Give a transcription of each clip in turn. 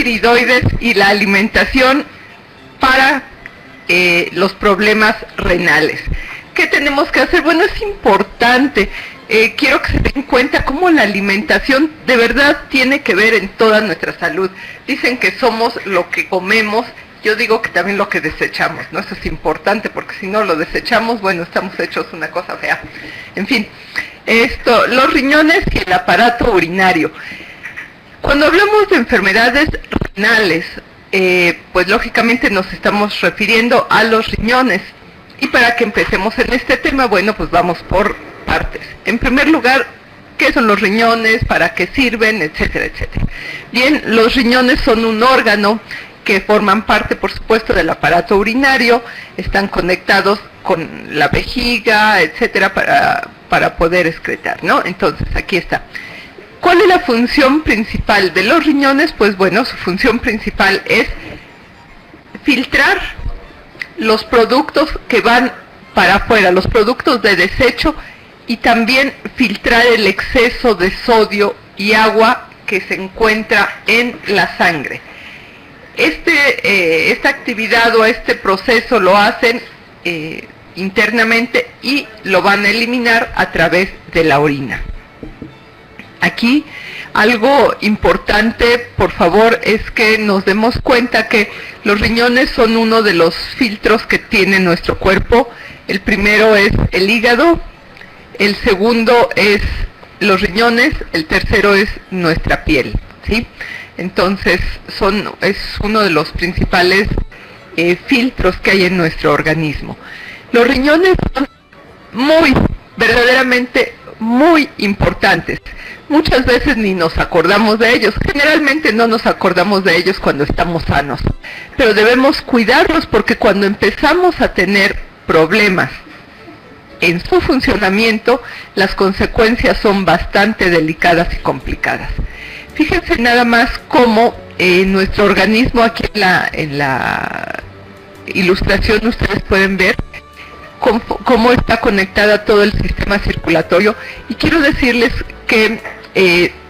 tiroides y la alimentación para los problemas renales. ¿Qué tenemos que hacer? Bueno, es importante. Quiero que se den cuenta cómo la alimentación de verdad tiene que ver en toda nuestra salud. Dicen que somos lo que comemos, yo digo que también lo que desechamos, ¿no? Eso es importante porque si no lo desechamos, bueno, estamos hechos una cosa fea. En fin, los riñones y el aparato urinario. Cuando hablamos de enfermedades renales, pues lógicamente nos estamos refiriendo a los riñones. Y para que empecemos en este tema, bueno, pues vamos por partes. En primer lugar, ¿qué son los riñones? ¿Para qué sirven? Etcétera, etcétera. Bien, los riñones son un órgano que forman parte, por supuesto, del aparato urinario, están conectados con la vejiga, etcétera, para poder excretar, ¿no? Entonces, aquí está. ¿Cuál es la función principal de los riñones? Pues bueno, su función principal es filtrar los productos que van para afuera, los productos de desecho, y también filtrar el exceso de sodio y agua que se encuentra en la sangre. Esta actividad o este proceso lo hacen internamente y lo van a eliminar a través de la orina. Aquí algo importante, por favor, es que nos demos cuenta que los riñones son uno de los filtros que tiene nuestro cuerpo. El primero es el hígado, el segundo es los riñones, el tercero es nuestra piel, ¿sí? Entonces es uno de los principales filtros que hay en nuestro organismo. Los riñones son verdaderamente muy importantes. Muchas veces ni nos acordamos de ellos. Generalmente no nos acordamos de ellos cuando estamos sanos. Pero debemos cuidarlos porque cuando empezamos a tener problemas en su funcionamiento, las consecuencias son bastante delicadas y complicadas. Fíjense nada más cómo nuestro organismo, aquí en la ilustración ustedes pueden ver cómo está conectada todo el sistema circulatorio, y quiero decirles que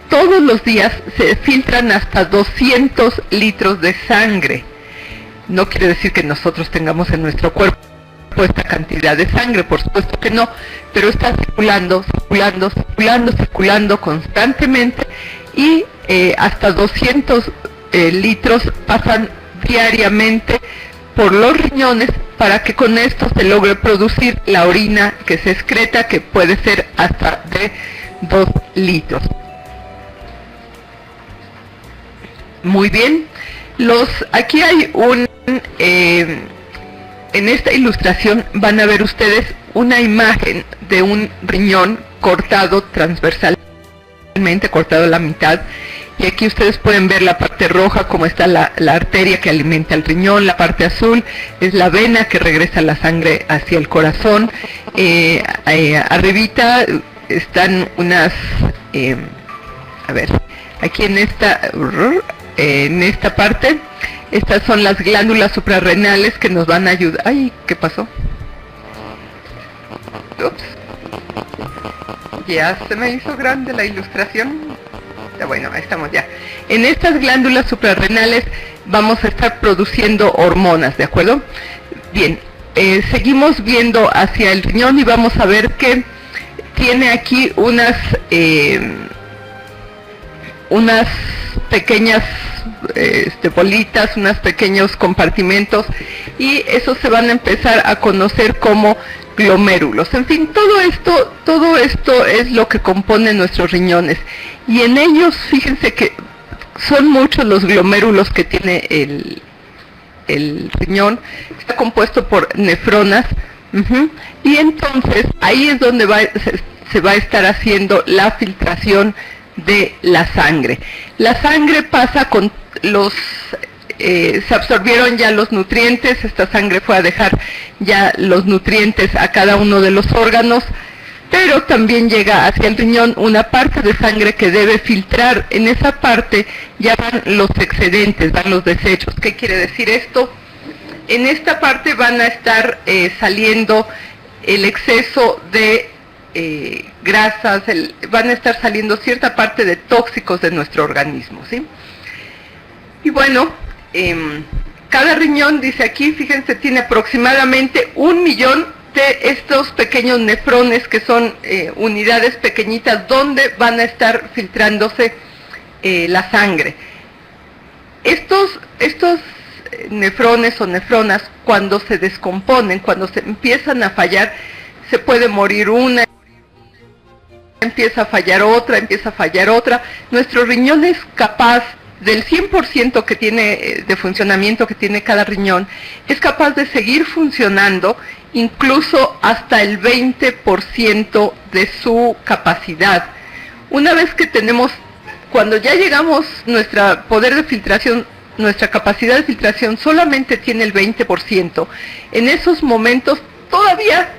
todos los días se filtran hasta 200 litros de sangre. No quiere decir que nosotros tengamos en nuestro cuerpo esta cantidad de sangre, por supuesto que no, pero está circulando constantemente, y hasta 200 litros pasan diariamente por los riñones para que con esto se logre producir la orina que se excreta, que puede ser hasta de 2 litros. Muy bien, aquí hay en esta ilustración van a ver ustedes una imagen de un riñón cortado transversalmente, cortado a la mitad, y aquí ustedes pueden ver la parte roja, como está la arteria que alimenta el riñón, la parte azul es la vena que regresa la sangre hacia el corazón, arribita están unas, a ver, aquí en esta parte, estas son las glándulas suprarrenales que nos van a ayudar. ¡Ay! ¿Qué pasó? Ups. Ya se me hizo grande la ilustración. Bueno, ahí estamos ya. En estas glándulas suprarrenales vamos a estar produciendo hormonas, ¿de acuerdo? Bien, seguimos viendo hacia el riñón y vamos a ver que tiene aquí unas pequeñas bolitas, unos pequeños compartimentos, y esos se van a empezar a conocer como glomérulos. En fin, todo esto es lo que compone nuestros riñones, y en ellos fíjense que son muchos los glomérulos que tiene el riñón. Está compuesto por nefronas, y entonces ahí es donde se va a estar haciendo la filtración de la sangre. La sangre pasa con se absorbieron ya los nutrientes, esta sangre fue a dejar ya los nutrientes a cada uno de los órganos, pero también llega hacia el riñón una parte de sangre que debe filtrar. En esa parte ya van los excedentes, van los desechos. ¿Qué quiere decir esto? En esta parte van a estar saliendo el exceso de grasas, van a estar saliendo cierta parte de tóxicos de nuestro organismo, ¿sí? Y bueno, cada riñón, dice aquí, fíjense, tiene aproximadamente 1 millón de estos pequeños nefrones, que son unidades pequeñitas donde van a estar filtrándose la sangre. Estos nefrones o nefronas, cuando se descomponen, cuando se empiezan a fallar, se puede morir una, empieza a fallar otra. Nuestro riñón es capaz, del 100% que tiene de funcionamiento que tiene cada riñón, es capaz de seguir funcionando incluso hasta el 20% de su capacidad. Una vez que tenemos, cuando ya llegamos, nuestro poder de filtración, nuestra capacidad de filtración solamente tiene el 20%, en esos momentos todavía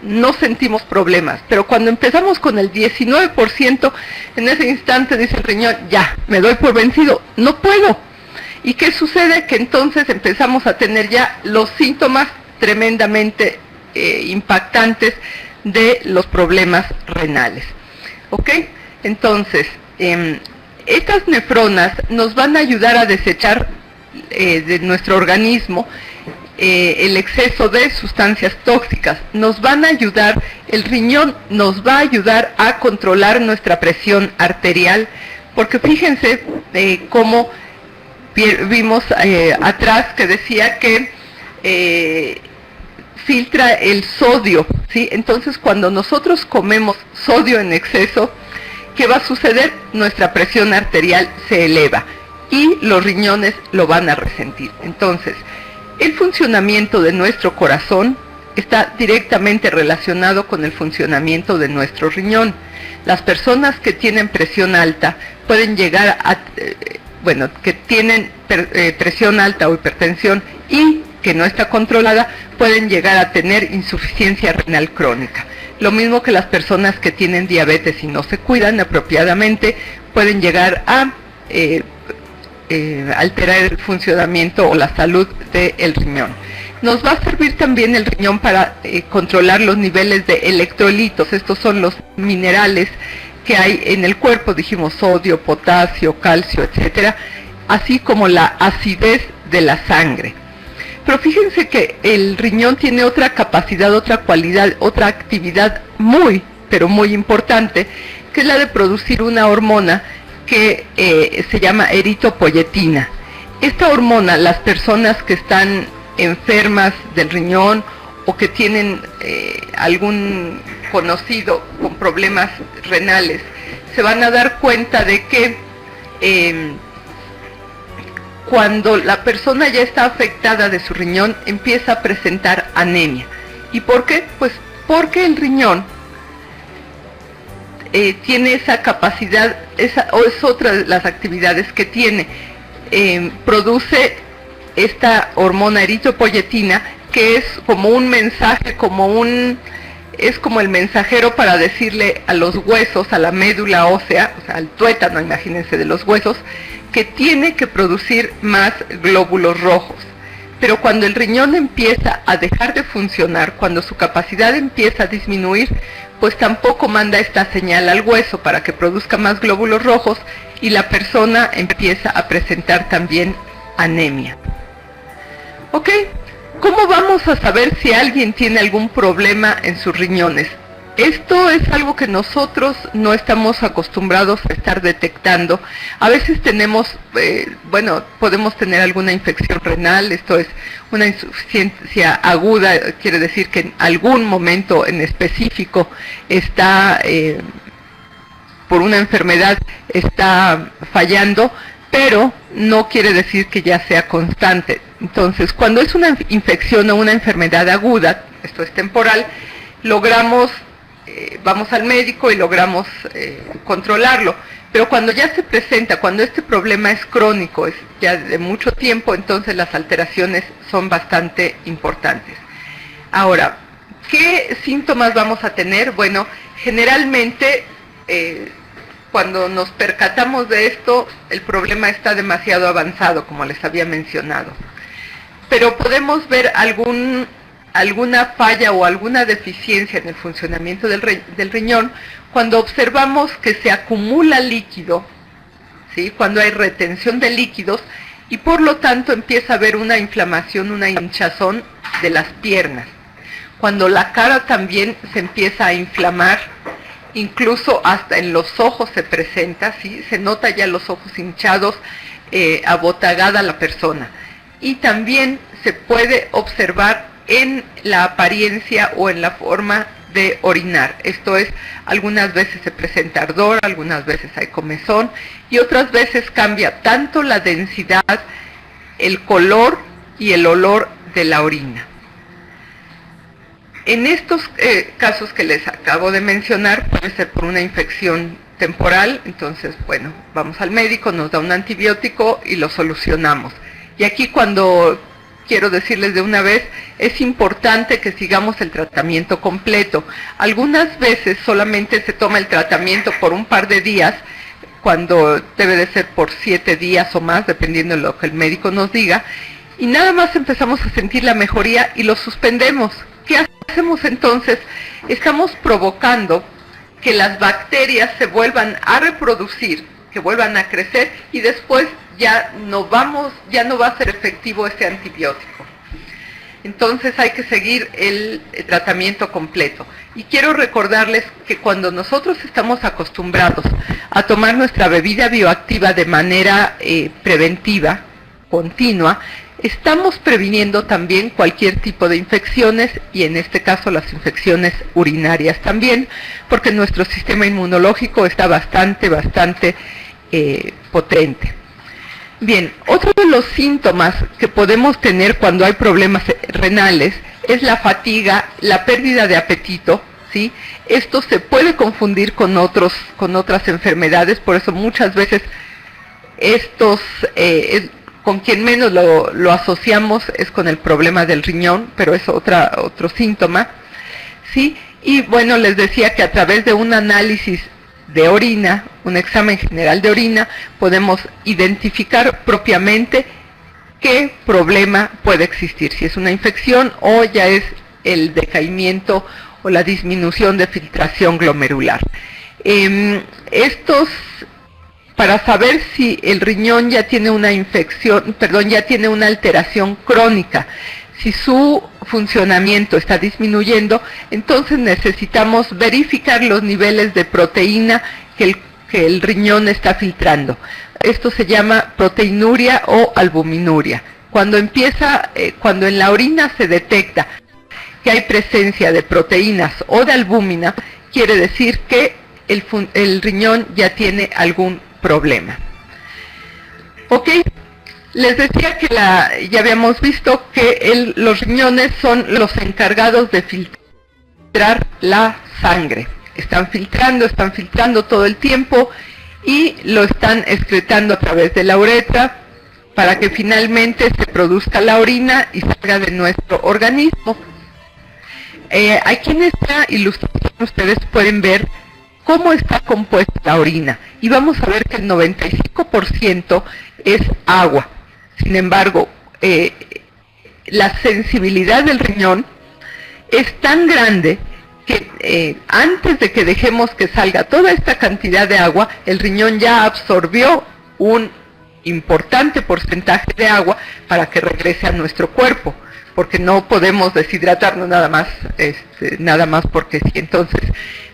no sentimos problemas, pero cuando empezamos con el 19%, en ese instante dice el riñón, ya, me doy por vencido, no puedo. ¿Y qué sucede? Que entonces empezamos a tener ya los síntomas tremendamente impactantes de los problemas renales. ¿Ok? Entonces, estas nefronas nos van a ayudar a desechar de nuestro organismo el exceso de sustancias tóxicas, nos van a ayudar, el riñón nos va a ayudar a controlar nuestra presión arterial, porque fíjense cómo vimos atrás que decía que filtra el sodio, ¿sí? Entonces cuando nosotros comemos sodio en exceso, ¿qué va a suceder? Nuestra presión arterial se eleva y los riñones lo van a resentir. Entonces, el funcionamiento de nuestro corazón está directamente relacionado con el funcionamiento de nuestro riñón. Las personas que tienen presión alta pueden llegar a, que tienen presión alta o hipertensión y que no está controlada, pueden llegar a tener insuficiencia renal crónica. Lo mismo que las personas que tienen diabetes y no se cuidan apropiadamente, pueden llegar a alterar el funcionamiento o la salud del riñón. Nos va a servir también el riñón para controlar los niveles de electrolitos. Estos son los minerales que hay en el cuerpo, dijimos sodio, potasio, calcio, etcétera, así como la acidez de la sangre. Pero fíjense que el riñón tiene otra capacidad, otra cualidad, otra actividad muy, pero muy importante, que es la de producir una hormona que se llama eritropoyetina. Esta hormona, las personas que están enfermas del riñón o que tienen algún conocido con problemas renales, se van a dar cuenta de que cuando la persona ya está afectada de su riñón, empieza a presentar anemia. ¿Y por qué? Pues porque el riñón tiene esa capacidad, es otra de las actividades que tiene, produce esta hormona eritropoyetina, que es como un mensaje, es como el mensajero para decirle a los huesos, a la médula ósea, o sea, al tuétano, imagínense, de los huesos, que tiene que producir más glóbulos rojos. Pero cuando el riñón empieza a dejar de funcionar, cuando su capacidad empieza a disminuir, pues tampoco manda esta señal al hueso para que produzca más glóbulos rojos y la persona empieza a presentar también anemia. ¿Ok? ¿Cómo vamos a saber si alguien tiene algún problema en sus riñones? Esto es algo que nosotros no estamos acostumbrados a estar detectando. A veces tenemos, podemos tener alguna infección renal, esto es una insuficiencia aguda, quiere decir que en algún momento en específico está, por una enfermedad, está fallando, pero no quiere decir que ya sea constante. Entonces, cuando es una infección o una enfermedad aguda, esto es temporal, logramos vamos al médico y logramos controlarlo. Pero cuando ya se presenta, cuando este problema es crónico, es ya de mucho tiempo, entonces las alteraciones son bastante importantes. Ahora, ¿qué síntomas vamos a tener? Bueno, generalmente cuando nos percatamos de esto, el problema está demasiado avanzado, como les había mencionado. Pero podemos ver alguna falla o alguna deficiencia en el funcionamiento del riñón cuando observamos que se acumula líquido, ¿sí? Cuando hay retención de líquidos y por lo tanto empieza a haber una inflamación, una hinchazón de las piernas. Cuando la cara también se empieza a inflamar, incluso hasta en los ojos se presenta, ¿sí? Se nota ya los ojos hinchados, abotagada la persona. Y también se puede observar en la apariencia o en la forma de orinar. Esto es, algunas veces se presenta ardor, algunas veces hay comezón y otras veces cambia tanto la densidad, el color y el olor de la orina. En estos casos que les acabo de mencionar, puede ser por una infección temporal, entonces, bueno, vamos al médico, nos da un antibiótico y lo solucionamos. Y aquí cuando quiero decirles de una vez, es importante que sigamos el tratamiento completo. Algunas veces solamente se toma el tratamiento por un par de días, cuando debe de ser por 7 días o más, dependiendo de lo que el médico nos diga, y nada más empezamos a sentir la mejoría y lo suspendemos. ¿Qué hacemos entonces? Estamos provocando que las bacterias se vuelvan a reproducir, que vuelvan a crecer y después ya no va a ser efectivo ese antibiótico. Entonces hay que seguir el tratamiento completo. Y quiero recordarles que cuando nosotros estamos acostumbrados a tomar nuestra bebida bioactiva de manera preventiva, continua, estamos previniendo también cualquier tipo de infecciones y en este caso las infecciones urinarias también, porque nuestro sistema inmunológico está bastante potente. Bien, otro de los síntomas que podemos tener cuando hay problemas renales es la fatiga, la pérdida de apetito, ¿sí? Esto se puede confundir con otras enfermedades, por eso muchas veces con quien menos lo asociamos es con el problema del riñón, pero es otro síntoma, ¿sí? Y bueno, les decía que a través de un análisis de orina, un examen general de orina, podemos identificar propiamente qué problema puede existir, si es una infección o ya es el decaimiento o la disminución de filtración glomerular. Para saber si el riñón ya tiene una ya tiene una alteración crónica, si su funcionamiento está disminuyendo, entonces necesitamos verificar los niveles de proteína que el riñón está filtrando. Esto se llama proteinuria o albuminuria. Cuando en la orina se detecta que hay presencia de proteínas o de albúmina, quiere decir que el riñón ya tiene algún problema. Ok, les decía que ya habíamos visto que los riñones son los encargados de filtrar la sangre. Están filtrando todo el tiempo y lo están excretando a través de la uretra para que finalmente se produzca la orina y salga de nuestro organismo. Aquí en esta ilustración ustedes pueden ver cómo está compuesta la orina y vamos a ver que el 95% es agua. Sin embargo, la sensibilidad del riñón es tan grande que antes de que dejemos que salga toda esta cantidad de agua, el riñón ya absorbió un importante porcentaje de agua para que regrese a nuestro cuerpo, porque no podemos deshidratarnos nada más porque sí. Entonces,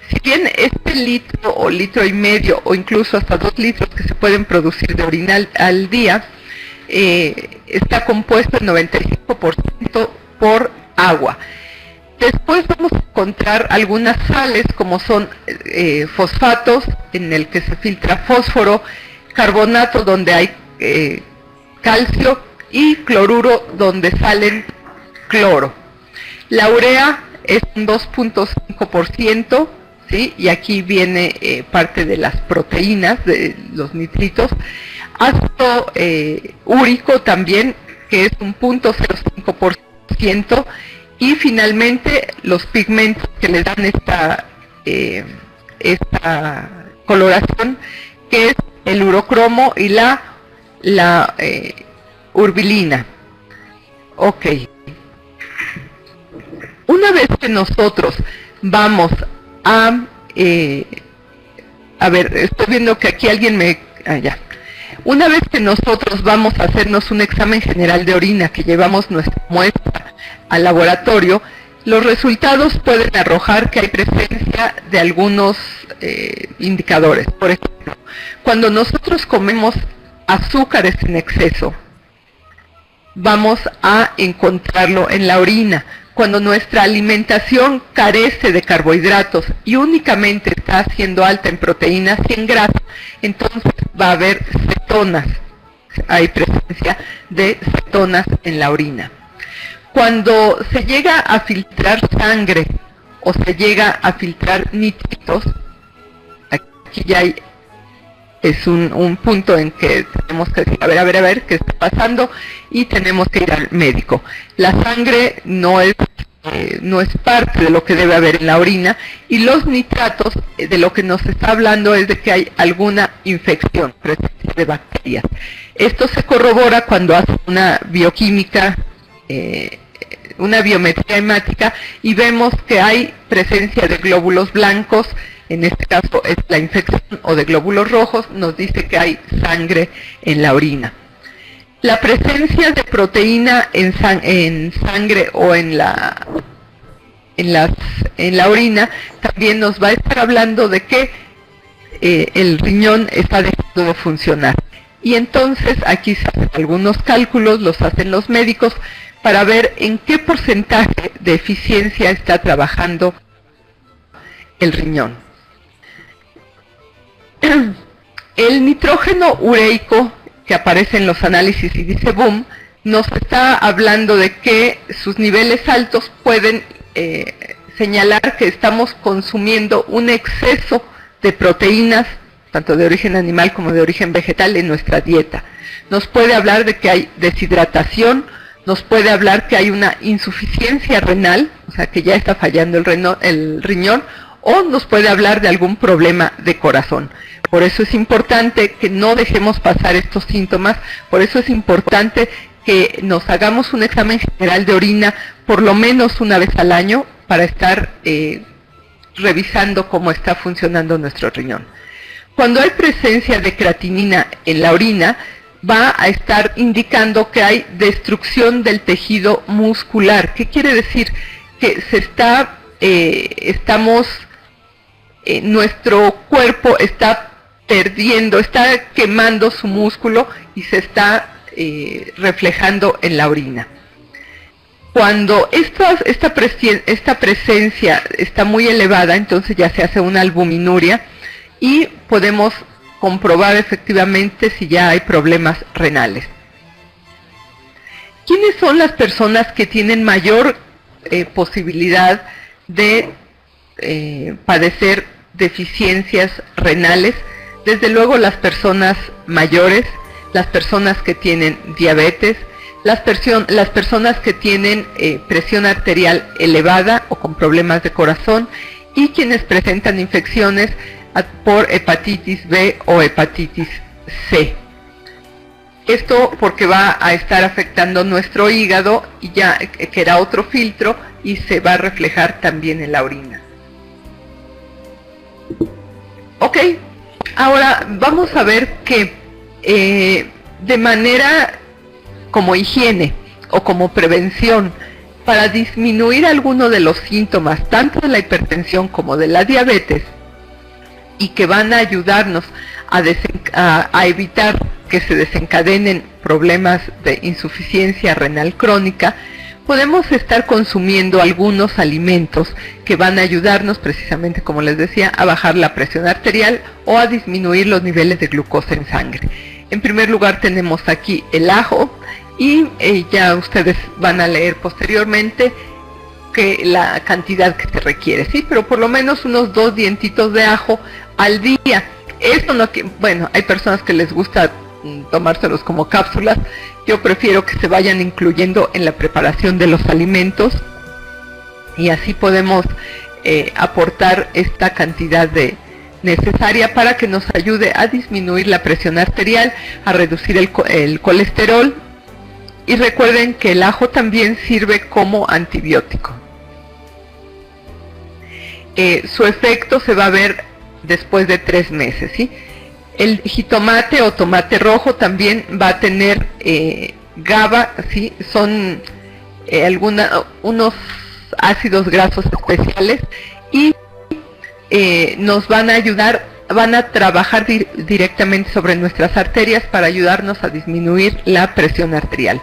si bien este litro o litro y medio o incluso hasta 2 litros que se pueden producir de orina al día, está compuesto el 95% por agua. Después vamos a encontrar algunas sales como son fosfatos, en el que se filtra fósforo, carbonato donde hay calcio y cloruro donde salen cloro. La urea es un 2.5%, ¿sí? Y aquí viene parte de las proteínas, de los nitritos. Ácido úrico también, que es un 0.05%, y finalmente los pigmentos que le dan esta coloración, que es el urocromo y la urbilina. Ok. Una vez que nosotros vamos a ver, estoy viendo que aquí alguien ya. Una vez que nosotros vamos a hacernos un examen general de orina, que llevamos nuestra muestra al laboratorio, los resultados pueden arrojar que hay presencia de algunos indicadores. Por ejemplo, cuando nosotros comemos azúcares en exceso, vamos a encontrarlo en la orina. Cuando nuestra alimentación carece de carbohidratos y únicamente está siendo alta en proteínas y en grasa, entonces va a haber cetonas. Hay presencia de cetonas en la orina. Cuando se llega a filtrar sangre o se llega a filtrar nitritos, aquí ya es un punto en que tenemos que decir, a ver, ¿qué está pasando? Y tenemos que ir al médico. La sangre no es parte de lo que debe haber en la orina, y los nitratos, de lo que nos está hablando es de que hay alguna infección, presencia de bacterias. Esto se corrobora cuando hace una bioquímica, una biometría hemática, y vemos que hay presencia de glóbulos blancos. En este caso es la infección, o de glóbulos rojos, nos dice que hay sangre en la orina. La presencia de proteína en sangre o en la orina también nos va a estar hablando de que el riñón está dejando de funcionar. Y entonces aquí se hacen algunos cálculos, los hacen los médicos, para ver en qué porcentaje de eficiencia está trabajando el riñón. El nitrógeno ureico, que aparece en los análisis y dice boom, nos está hablando de que sus niveles altos pueden señalar que estamos consumiendo un exceso de proteínas, tanto de origen animal como de origen vegetal, en nuestra dieta. Nos puede hablar de que hay deshidratación, nos puede hablar que hay una insuficiencia renal, o sea que ya está fallando el riñón, o nos puede hablar de algún problema de corazón. Por eso es importante que no dejemos pasar estos síntomas, por eso es importante que nos hagamos un examen general de orina por lo menos una vez al año para estar revisando cómo está funcionando nuestro riñón. Cuando hay presencia de creatinina en la orina, va a estar indicando que hay destrucción del tejido muscular. ¿Qué quiere decir? Que nuestro cuerpo está quemando su músculo y se está reflejando en la orina. Cuando esta presencia está muy elevada, entonces ya se hace una albuminuria y podemos comprobar efectivamente si ya hay problemas renales. ¿Quiénes son las personas que tienen mayor posibilidad de padecer deficiencias renales? Desde luego las personas mayores, las personas que tienen diabetes, las personas que tienen presión arterial elevada o con problemas de corazón, y quienes presentan infecciones por hepatitis B o hepatitis C. Esto porque va a estar afectando nuestro hígado, y ya que era otro filtro, y se va a reflejar también en la orina. Ok, ahora vamos a ver que de manera como higiene o como prevención, para disminuir alguno de los síntomas, tanto de la hipertensión como de la diabetes, y que van a ayudarnos a evitar que se desencadenen problemas de insuficiencia renal crónica, podemos estar consumiendo algunos alimentos que van a ayudarnos precisamente, como les decía, a bajar la presión arterial o a disminuir los niveles de glucosa en sangre. En primer lugar tenemos aquí el ajo, y ya ustedes van a leer posteriormente que la cantidad que se requiere, ¿sí? Pero por lo menos unos 2 dientitos de ajo al día. Esto no, bueno, hay personas que les gusta tomárselos como cápsulas. Yo prefiero que se vayan incluyendo en la preparación de los alimentos, y así podemos aportar esta cantidad necesaria para que nos ayude a disminuir la presión arterial, a reducir el colesterol. Y recuerden que el ajo también sirve como antibiótico. Su efecto se va a ver después de 3 meses, ¿sí? El jitomate o tomate rojo también va a tener GABA, ¿sí? Son unos ácidos grasos especiales y nos van a ayudar, van a trabajar directamente sobre nuestras arterias para ayudarnos a disminuir la presión arterial.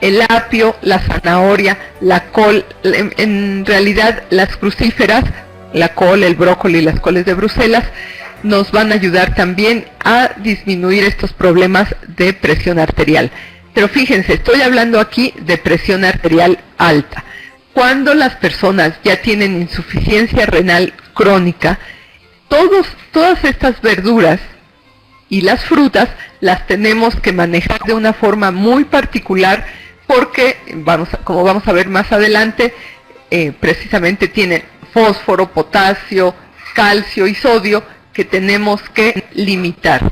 El apio, la zanahoria, la col, en realidad las crucíferas, la col, el brócoli y las coles de Bruselas, nos van a ayudar también a disminuir estos problemas de presión arterial. Pero fíjense, estoy hablando aquí de presión arterial alta. Cuando las personas ya tienen insuficiencia renal crónica, todas estas verduras y las frutas las tenemos que manejar de una forma muy particular porque, como vamos a ver más adelante, precisamente tienen fósforo, potasio, calcio y sodio que tenemos que limitar.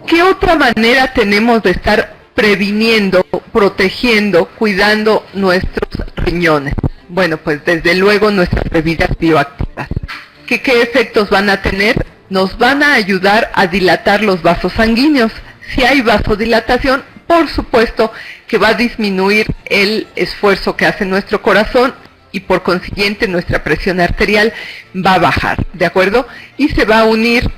¿Qué otra manera tenemos de estar previniendo, protegiendo, cuidando nuestros riñones? Bueno, pues desde luego nuestras bebidas bioactivas. ¿Qué efectos van a tener? Nos van a ayudar a dilatar los vasos sanguíneos. Si hay vasodilatación, por supuesto que va a disminuir el esfuerzo que hace nuestro corazón y por consiguiente nuestra presión arterial va a bajar, ¿de acuerdo? Y se va a unir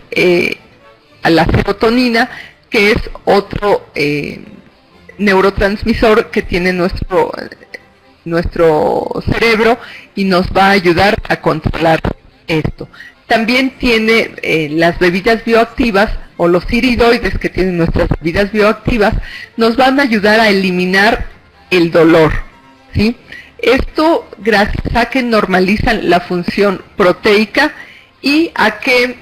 a la serotonina, que es otro neurotransmisor que tiene nuestro cerebro y nos va a ayudar a controlar esto. También tiene las bebidas bioactivas o los iridoides que tienen nuestras bebidas bioactivas, nos van a ayudar a eliminar el dolor, ¿sí? Esto gracias a que normalizan la función proteica y a que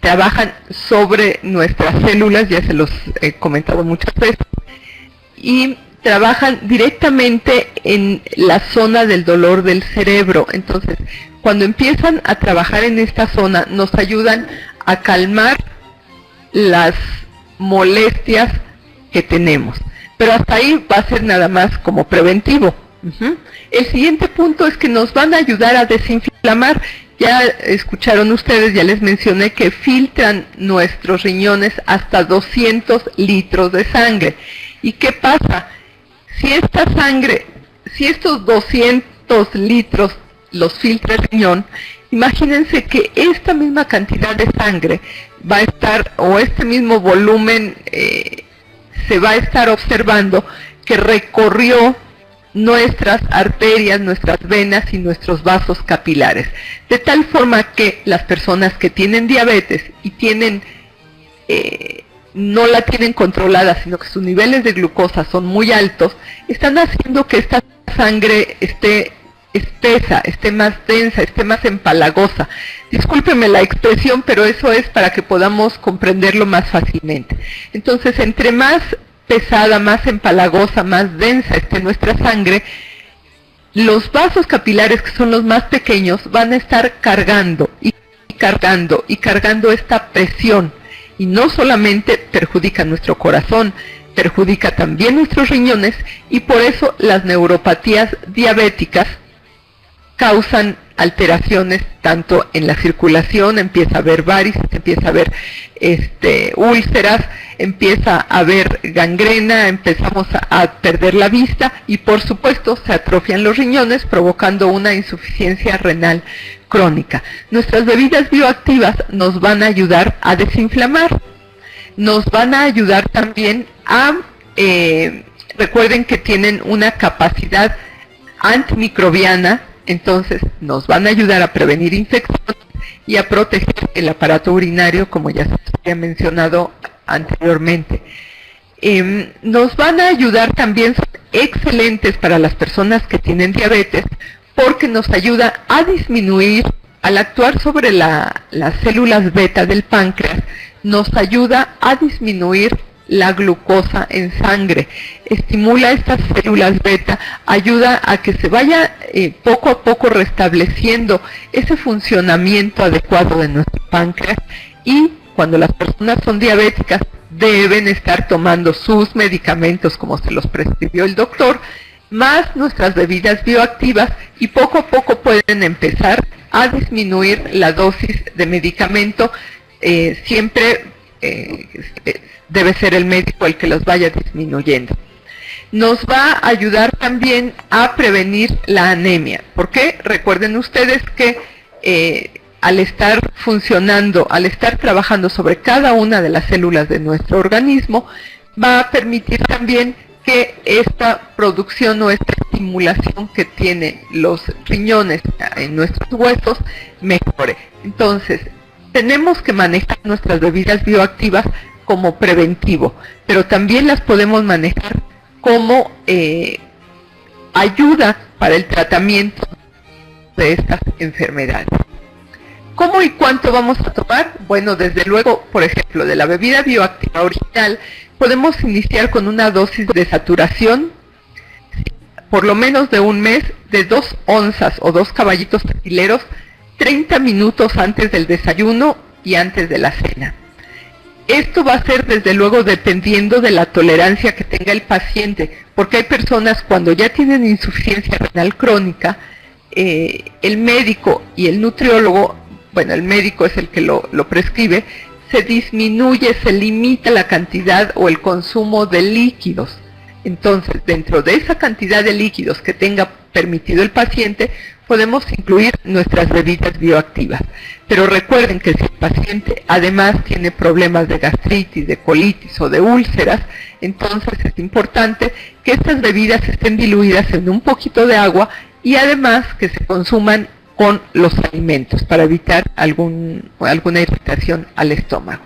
trabajan sobre nuestras células, ya se los he comentado muchas veces, y trabajan directamente en la zona del dolor del cerebro. Entonces, cuando empiezan a trabajar en esta zona, nos ayudan a calmar las molestias que tenemos. Pero hasta ahí va a ser nada más como preventivo. El siguiente punto es que nos van a ayudar a desinflamar. Ya escucharon ustedes, ya les mencioné que filtran nuestros riñones hasta 200 litros de sangre. ¿Y qué pasa? Si estos 200 litros los filtra el riñón, imagínense que esta misma cantidad de sangre va a estar, o este mismo volumen, se va a estar observando que recorrió nuestras arterias, nuestras venas y nuestros vasos capilares. De tal forma que las personas que tienen diabetes y no la tienen controlada, sino que sus niveles de glucosa son muy altos, están haciendo que esta sangre esté espesa, esté más densa, esté más empalagosa. Discúlpeme la expresión, pero eso es para que podamos comprenderlo más fácilmente. Entonces, entre más pesada, más empalagosa, más densa esté nuestra sangre, los vasos capilares, que son los más pequeños, van a estar cargando y cargando y cargando esta presión. Y no solamente perjudica nuestro corazón, perjudica también nuestros riñones, y por eso las neuropatías diabéticas causan alteraciones tanto en la circulación, empieza a haber varices, empieza a haber úlceras, empieza a haber gangrena, empezamos a perder la vista y por supuesto se atrofian los riñones provocando una insuficiencia renal crónica. Nuestras bebidas bioactivas nos van a ayudar a desinflamar, nos van a ayudar también a, recuerden que tienen una capacidad antimicrobiana, entonces nos van a ayudar a prevenir infecciones y a proteger el aparato urinario, como ya se había mencionado anteriormente. Nos van a ayudar también, son excelentes para las personas que tienen diabetes, porque nos ayuda a disminuir, al actuar sobre las células beta del páncreas, nos ayuda a disminuir la glucosa en sangre, estimula estas células beta, ayuda a que se vaya poco a poco restableciendo ese funcionamiento adecuado de nuestro páncreas, y cuando las personas son diabéticas deben estar tomando sus medicamentos como se los prescribió el doctor, más nuestras bebidas bioactivas, y poco a poco pueden empezar a disminuir la dosis de medicamento. Siempre debe ser el médico el que los vaya disminuyendo. Nos va a ayudar también a prevenir la anemia. ¿Por qué? Recuerden ustedes que al estar funcionando, al estar trabajando sobre cada una de las células de nuestro organismo, va a permitir también que esta producción o esta estimulación que tiene los riñones en nuestros huesos mejore. Entonces, tenemos que manejar nuestras bebidas bioactivas como preventivo, pero también las podemos manejar como ayuda para el tratamiento de estas enfermedades. ¿Cómo y cuánto vamos a tomar? Bueno, desde luego, por ejemplo, de la bebida bioactiva original, podemos iniciar con una dosis de saturación, por lo menos de un mes, de 2 onzas o 2 caballitos tequileros, 30 minutos antes del desayuno y antes de la cena. Esto va a ser desde luego dependiendo de la tolerancia que tenga el paciente, porque hay personas cuando ya tienen insuficiencia renal crónica, el médico y el nutriólogo, bueno, el médico es el que lo prescribe, se disminuye, se limita la cantidad o el consumo de líquidos. Entonces, dentro de esa cantidad de líquidos que tenga permitido el paciente, podemos incluir nuestras bebidas bioactivas. Pero recuerden que si el paciente además tiene problemas de gastritis, de colitis o de úlceras, entonces es importante que estas bebidas estén diluidas en un poquito de agua y además que se consuman con los alimentos para evitar alguna irritación al estómago.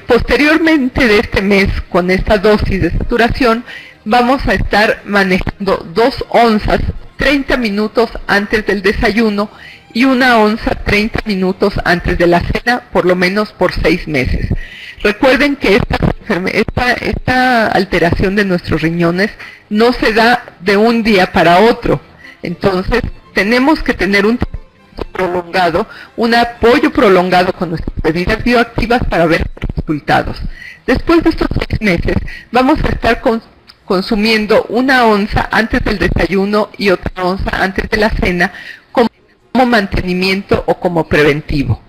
Posteriormente de este mes, con esta dosis de saturación, vamos a estar manejando 2 onzas 30 minutos antes del desayuno y 1 onza 30 minutos antes de la cena, por lo menos por 6 meses. Recuerden que esta alteración de nuestros riñones no se da de un día para otro. Entonces, tenemos que tener un prolongado, un apoyo prolongado con nuestras bebidas bioactivas para ver resultados. Después de estos 6 meses, vamos a estar consumiendo 1 onza antes del desayuno y otra onza antes de la cena como mantenimiento o como preventivo.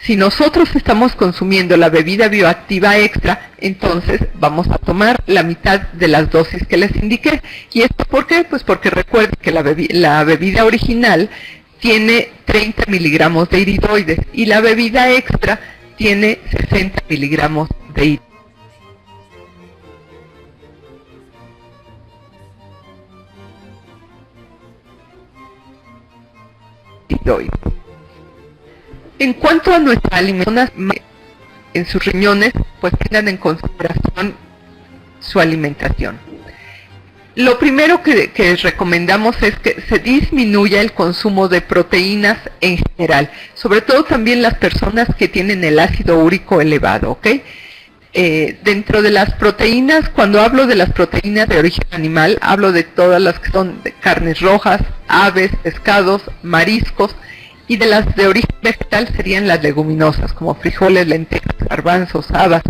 Si nosotros estamos consumiendo la bebida bioactiva extra, entonces vamos a tomar la mitad de las dosis que les indiqué. ¿Y esto por qué? Pues porque recuerden que la bebida original tiene 30 miligramos de iridoides y la bebida extra tiene 60 miligramos de iridoides. En cuanto a nuestra alimentación, en sus riñones, pues tengan en consideración su alimentación. Lo primero que recomendamos es que se disminuya el consumo de proteínas en general, sobre todo también las personas que tienen el ácido úrico elevado, ¿ok? Dentro de las proteínas, cuando hablo de las proteínas de origen animal, hablo de todas las que son de carnes rojas, aves, pescados, mariscos, y de las de origen vegetal serían las leguminosas, como frijoles, lentejas, garbanzos, habas.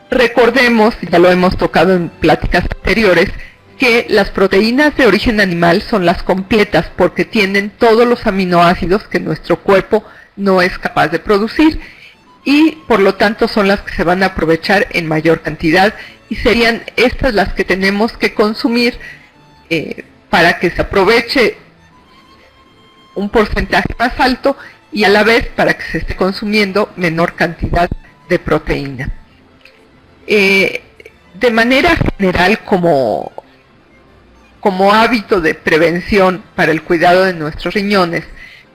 Recordemos, ya lo hemos tocado en pláticas anteriores, que las proteínas de origen animal son las completas porque tienen todos los aminoácidos que nuestro cuerpo no es capaz de producir y por lo tanto son las que se van a aprovechar en mayor cantidad y serían estas las que tenemos que consumir para que se aproveche un porcentaje más alto y a la vez para que se esté consumiendo menor cantidad de proteína. De manera general, como hábito de prevención para el cuidado de nuestros riñones,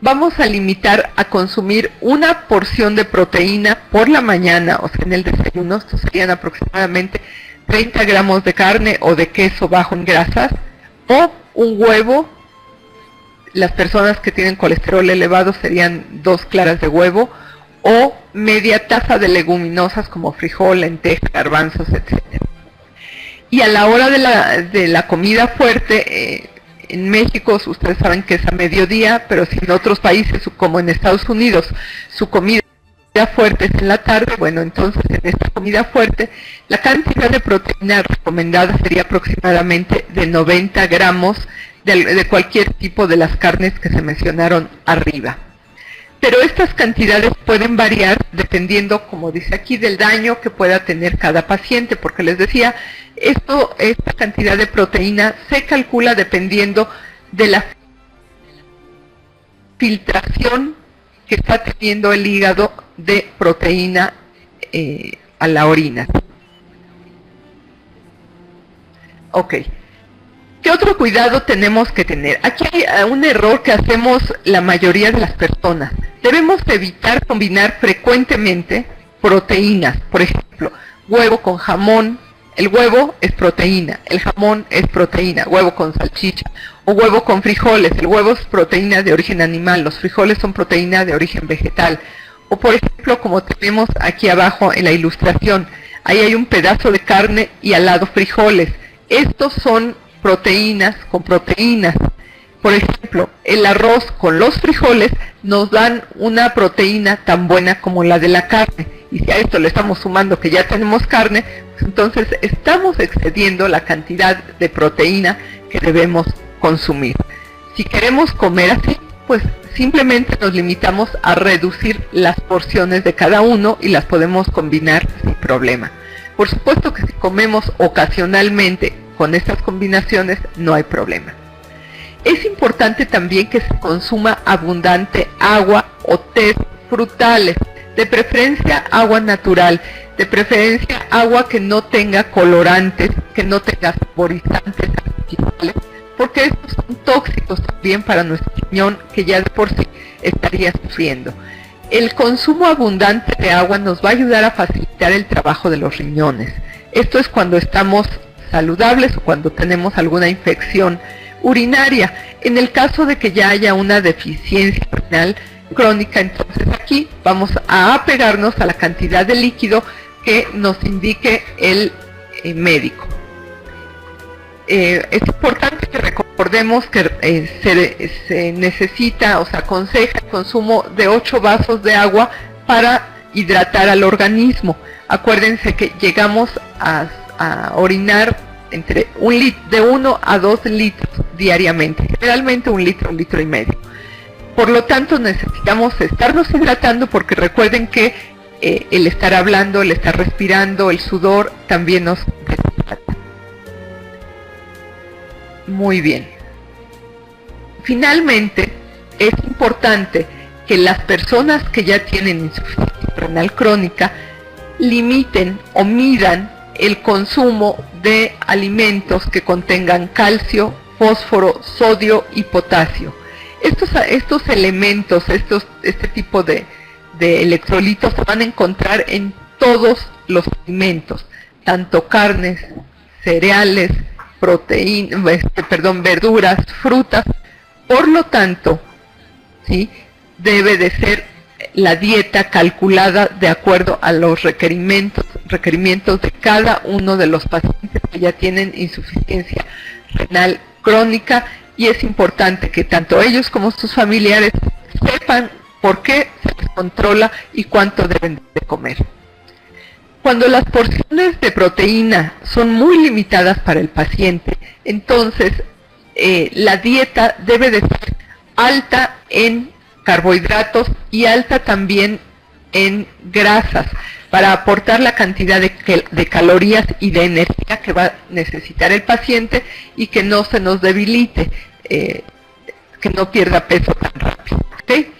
vamos a limitar a consumir una porción de proteína por la mañana, o sea, en el desayuno. Estos serían aproximadamente 30 gramos de carne o de queso bajo en grasas, o un huevo. Las personas que tienen colesterol elevado serían 2 claras de huevo, o media taza de leguminosas como frijol, lenteja, garbanzos, etc. Y a la hora de la comida fuerte, en México ustedes saben que es a mediodía, pero si en otros países como en Estados Unidos su comida fuertes en la tarde, bueno, entonces en esta comida fuerte la cantidad de proteína recomendada sería aproximadamente de 90 gramos de cualquier tipo de las carnes que se mencionaron arriba. Pero estas cantidades pueden variar dependiendo, como dice aquí, del daño que pueda tener cada paciente, porque les decía, esta cantidad de proteína se calcula dependiendo de la filtración que está teniendo el hígado de proteína a la orina. Ok. ¿Qué otro cuidado tenemos que tener? Aquí hay un error que hacemos la mayoría de las personas. Debemos evitar combinar frecuentemente proteínas. Por ejemplo, huevo con jamón. El huevo es proteína, el jamón es proteína, huevo con salchicha, o huevo con frijoles. El huevo es proteína de origen animal, los frijoles son proteína de origen vegetal. O por ejemplo, como tenemos aquí abajo en la ilustración, ahí hay un pedazo de carne y al lado frijoles. Estos son proteínas con proteínas. Por ejemplo, el arroz con los frijoles nos dan una proteína tan buena como la de la carne. Y si a esto le estamos sumando que ya tenemos carne, pues entonces estamos excediendo la cantidad de proteína que debemos consumir. Si queremos comer así, pues simplemente nos limitamos a reducir las porciones de cada uno y las podemos combinar sin problema. Por supuesto que si comemos ocasionalmente con estas combinaciones no hay problema. Es importante también que se consuma abundante agua o tés frutales, de preferencia agua natural, de preferencia agua que no tenga colorantes, que no tenga saborizantes artificiales, porque estos son tóxicos también para nuestro riñón, que ya de por sí estaría sufriendo. El consumo abundante de agua nos va a ayudar a facilitar el trabajo de los riñones. Esto es cuando estamos saludables o cuando tenemos alguna infección urinaria. En el caso de que ya haya una deficiencia renal crónica, entonces aquí vamos a apegarnos a la cantidad de líquido que nos indique el médico. Es importante que recordemos que se necesita, o se aconseja el consumo de 8 vasos de agua para hidratar al organismo. Acuérdense que llegamos a orinar entre de 1 a 2 litros diariamente, generalmente 1 litro, 1 litro y medio. Por lo tanto, necesitamos estarnos hidratando, porque recuerden que el estar hablando, el estar respirando, el sudor también nos deshidrata. Muy bien. Finalmente, es importante que las personas que ya tienen insuficiencia renal crónica limiten o midan el consumo de alimentos que contengan calcio, fósforo, sodio y potasio. Estos elementos, este tipo de electrolitos se van a encontrar en todos los alimentos, tanto carnes, cereales, verduras, frutas. Por lo tanto, ¿sí?, debe de ser la dieta calculada de acuerdo a los requerimientos de cada uno de los pacientes que ya tienen insuficiencia renal crónica, y es importante que tanto ellos como sus familiares sepan por qué se les controla y cuánto deben de comer. Cuando las porciones de proteína son muy limitadas para el paciente, entonces la dieta debe de ser alta en carbohidratos y alta también en grasas, para aportar la cantidad de calorías y de energía que va a necesitar el paciente y que no se nos debilite, que no pierda peso tan rápido. ¿Okay?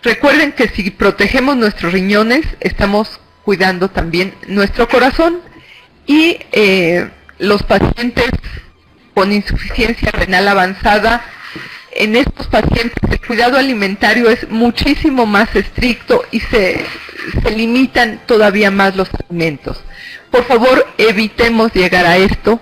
Recuerden que si protegemos nuestros riñones, estamos cuidando también nuestro corazón, y los pacientes con insuficiencia renal avanzada, en estos pacientes el cuidado alimentario es muchísimo más estricto y se limitan todavía más los alimentos. Por favor, evitemos llegar a esto,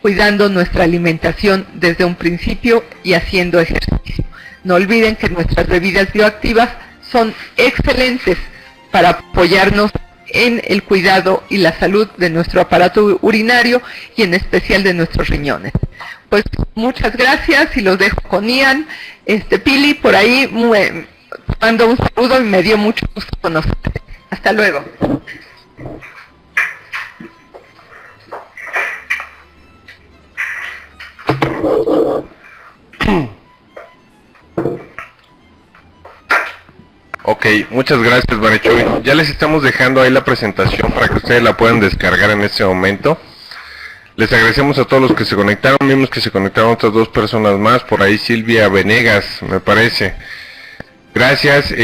cuidando nuestra alimentación desde un principio y haciendo ejercicio. No olviden que nuestras bebidas bioactivas son excelentes para apoyarnos en el cuidado y la salud de nuestro aparato urinario y en especial de nuestros riñones. Pues muchas gracias y los dejo con Ian. Pili, por ahí mando un saludo y me dio mucho gusto conocerte. Hasta luego. Ok, muchas gracias, Marichuy. Ya les estamos dejando ahí la presentación para que ustedes la puedan descargar en este momento. Les agradecemos a todos los que se conectaron. Vimos que se conectaron otras 2 personas más. Por ahí Silvia Venegas, me parece. Gracias.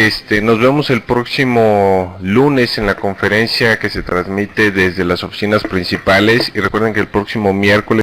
Nos vemos el próximo lunes en la conferencia que se transmite desde las oficinas principales. Y recuerden que el próximo miércoles